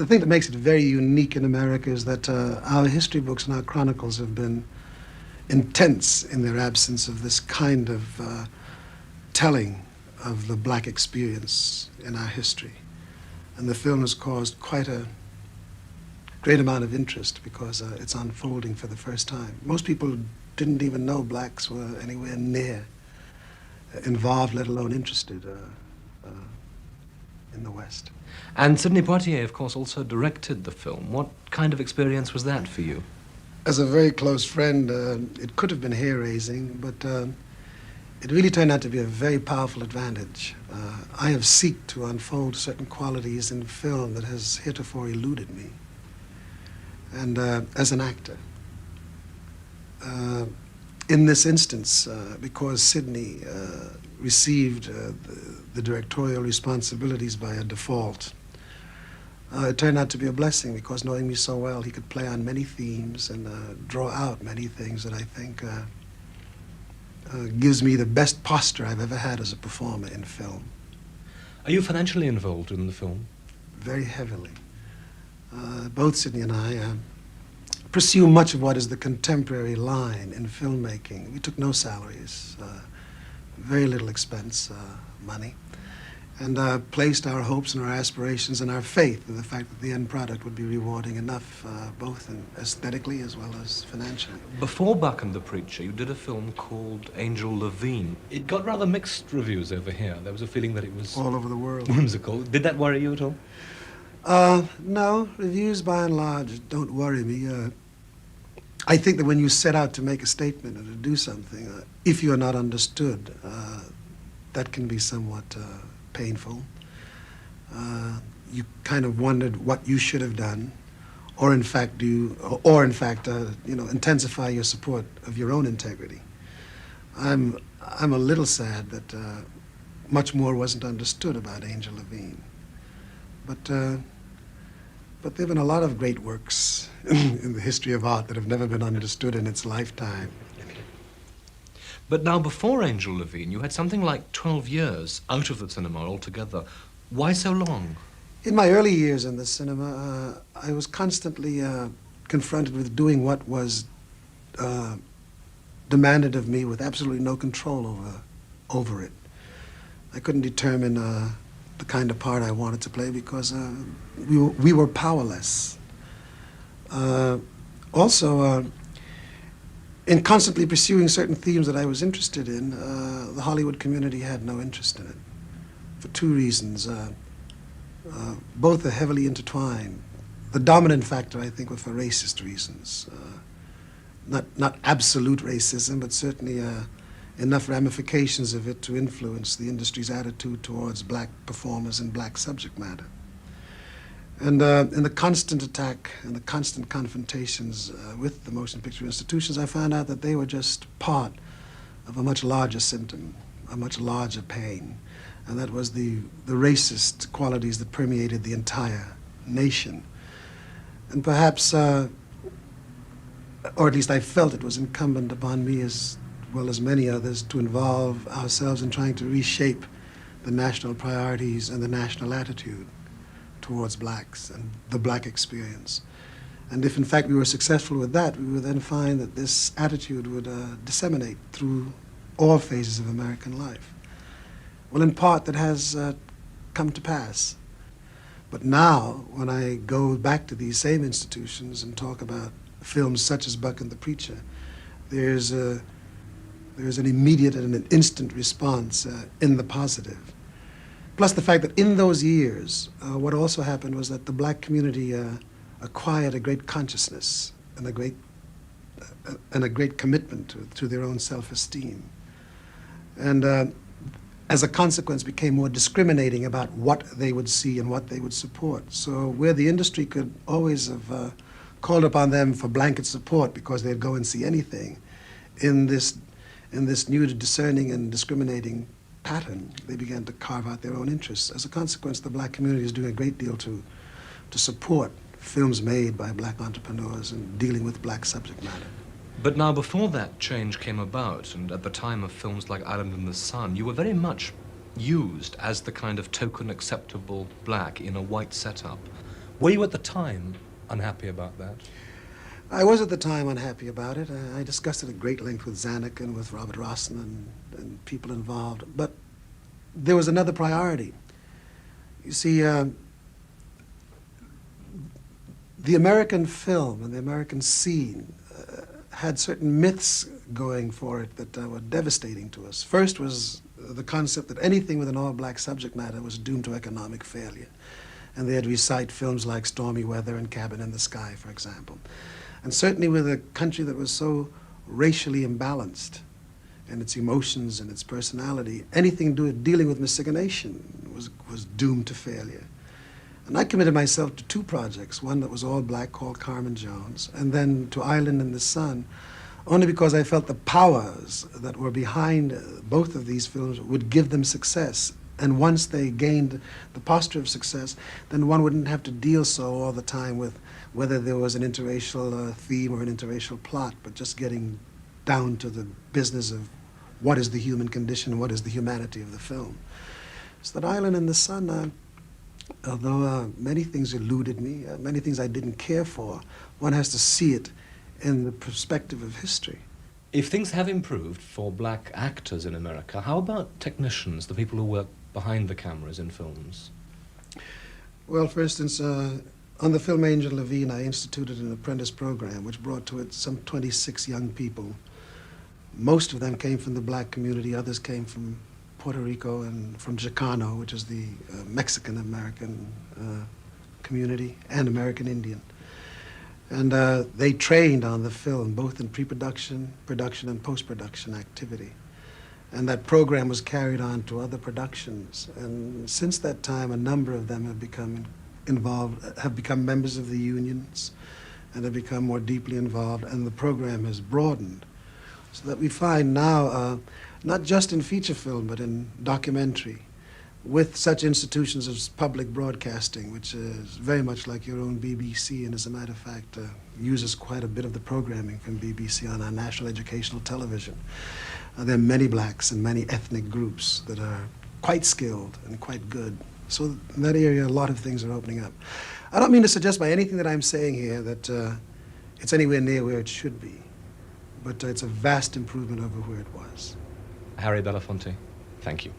The thing that makes it very unique in America is that our history books and our chronicles have been intense in their absence of this kind of telling of the black experience in our history. And the film has caused quite a great amount of interest because it's unfolding for the first time. Most people didn't even know blacks were anywhere near involved, let alone interested in the West. And Sidney Poitier, of course, also directed the film. What kind of experience was that for you? As a very close friend, it could have been hair-raising, but it really turned out to be a very powerful advantage. I have sought to unfold certain qualities in film that has heretofore eluded me. And as an actor, in this instance, because Sidney received the directorial responsibilities by a default, it turned out to be a blessing because knowing me so well, he could play on many themes and draw out many things that I think gives me the best posture I've ever had as a performer in film. Are you financially involved in the film? Very heavily. Both Sidney and I pursue much of what is the contemporary line in filmmaking. We took no salaries, very little expense money, and placed our hopes and our aspirations and our faith in the fact that the end product would be rewarding enough, both aesthetically as well as financially. Before Buck and the Preacher, you did a film called Angel Levine. It got rather mixed reviews over here. There was a feeling that it was all over the world. Whimsical. Did that worry you at all? No, reviews by and large don't worry me. I think that when you set out to make a statement or to do something, if you are not understood, that can be somewhat painful. You kind of wondered what you should have done, or in fact intensify your support of your own integrity. I'm a little sad that much more wasn't understood about Angel Levine, but there have been a lot of great works in the history of art that have never been understood in its lifetime. But now, before Angel Levine, you had something like 12 years out of the cinema altogether. Why so long? In my early years in the cinema, I was constantly confronted with doing what was demanded of me with absolutely no control over it. I couldn't determine the kind of part I wanted to play because we were powerless. Also, in constantly pursuing certain themes that I was interested in, the Hollywood community had no interest in it for two reasons. Both are heavily intertwined. The dominant factor, I think, were for racist reasons. Not absolute racism, but certainly enough ramifications of it to influence the industry's attitude towards black performers and black subject matter. And in the constant attack and the constant confrontations with the motion picture institutions, I found out that they were just part of a much larger symptom, a much larger pain, and that was the racist qualities that permeated the entire nation. And perhaps, or at least I felt it was incumbent upon me as well as many others to involve ourselves in trying to reshape the national priorities and the national attitude towards blacks and the black experience. And if in fact we were successful with that, we would then find that this attitude would disseminate through all phases of American life. Well, in part that has come to pass. But now, when I go back to these same institutions and talk about films such as Buck and the Preacher, there's an immediate and an instant response in the positive. Plus the fact that in those years, what also happened was that the black community acquired a great consciousness and a great commitment to their own self-esteem. And as a consequence, became more discriminating about what they would see and what they would support. So where the industry could always have called upon them for blanket support because they'd go and see anything, in this new discerning and discriminating pattern, they began to carve out their own interests. As a consequence, the black community is doing a great deal to support films made by black entrepreneurs and dealing with black subject matter. But now, before that change came about, and at the time of films like Island in the Sun, you were very much used as the kind of token acceptable black in a white setup. Were you at the time unhappy about that? I was at the time unhappy about it. I discussed it at great length with Zanuck and with Robert Rossen and people involved. But there was another priority. You see, the American film and the American scene had certain myths going for it that were devastating to us. First was the concept that anything with an all-black subject matter was doomed to economic failure. And they had recite films like Stormy Weather and Cabin in the Sky, for example. And certainly with a country that was so racially imbalanced in its emotions and its personality, anything dealing with miscegenation was doomed to failure. And I committed myself to two projects, one that was all black called Carmen Jones, and then to Island in the Sun, only because I felt the powers that were behind both of these films would give them success. And once they gained the posture of success, then one wouldn't have to deal so all the time with whether there was an interracial theme or an interracial plot, but just getting down to the business of what is the human condition and what is the humanity of the film. So that Island in the Sun, although many things eluded me, many things I didn't care for, one has to see it in the perspective of history. If things have improved for black actors in America, how about technicians, the people who work behind the cameras in films? Well, for instance, on the film Angel Levine, I instituted an apprentice program which brought to it some 26 young people. Most of them came from the black community, others came from Puerto Rico and from Chicano, which is the Mexican-American community, and American Indian. And they trained on the film, both in pre-production, production, and post-production activity. And that program was carried on to other productions. And since that time, a number of them have become involved, have become members of the unions, and have become more deeply involved, and the program has broadened. So that we find now, not just in feature film, but in documentary, with such institutions as public broadcasting, which is very much like your own BBC, and as a matter of fact, uses quite a bit of the programming from BBC on our national educational television. There are many blacks and many ethnic groups that are quite skilled and quite good. So in that area, a lot of things are opening up. I don't mean to suggest by anything that I'm saying here that it's anywhere near where it should be, but it's a vast improvement over where it was. Harry Belafonte, thank you.